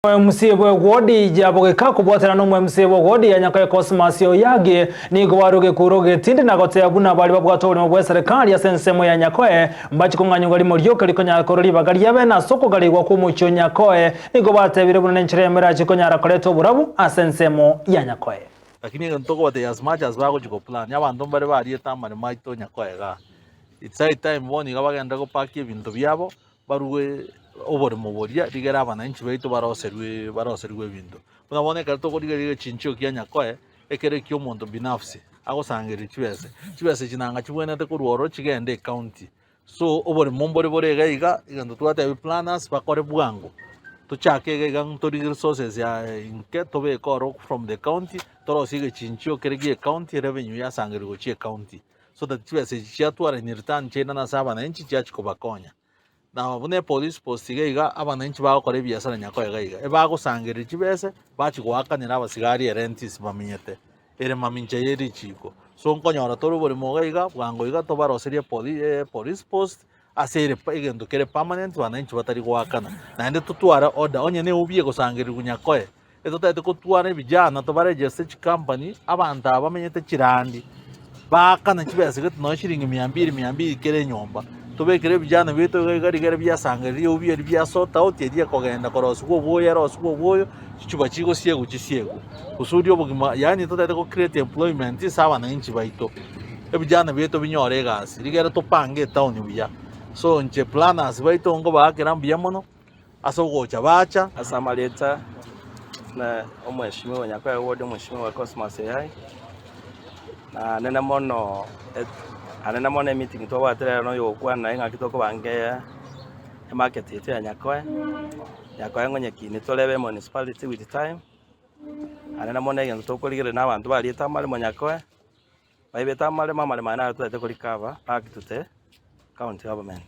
Msibwe wodi jabogeka kubotera no msibwe wodi ya Nyakoe Cosmas Oyagi ni gwaruge kuroge tindi na gote abuna bali babwato mu bwa serikali ya sensemo ya Nyakoe mbachi kunganyuga limo ryoke likonya korori bagali yabe na soko gali gwa kumucho Nyakoe nigo batebire bunene nchiremera chikonya rakoleto burabu asensemo ya Nyakoe lakini ntoko bate as much as bago chiko plan yabantu bari bari tamare maito Nyakoe ga it's high time boni gabagenda ko paki ibintu byabo baruwe obore muboria rigera abananchi baitu baroserwe bintu unaboneka to kuri chincho kya Nyakoe ekere kyo muntu binafsi agosangera chibese kinanga kibwene te kuruoro kigende county so obore mumbore borega igando twate planners bakore bwango tuchake ga ntori resources ya inke tobe koro from the county toro sige chincho kerege county revenue ya sangere go chi county so that chibese chiatwara ni return chena na saba na inchi chiachiko bakonya na bune police post iga abananchi bakore biasara Nyakoe iga ebagusangera chibese bachigwakanira abasigari rentis bamenyete ere maminche yeri chiko so nkonyora toro buri moga iga bwango iga to baroserie police post asere igendo kere permanent bananchi batari gwakana na ende tutwara order onye ne ubiye gusangera Nyakoe eto tete kutwara bijana to baregister company abanta bamenyete kirandi bakana chibese gito no shiringi 200 kere nyomba tubekere bijana bito gari byasangera ubiye byasota out yediye kogenda korosu go boya rosu go boyo chichuba chigo siego chisiego kusudi obugima yani to tete ko create employment isaba na inchi baito ebijana bito binyore gasi rigera to pange town biya so nche planners baito ngo bakera mbiyamono asogo chabacha asamaleta na omweshimiwa Nyakoe wodi omweshimiwa Cosmas Oyagi na nena mono anena mone meeting to watere no yokwa na inga kitoko bangeya market yetu ya Nyakoe ngonye kini tolebe municipality with time anena mone ngento tokoligere na abantu bali tamale mu Nyakoe baibeta male mamale mana tutete kulikava back to the county government.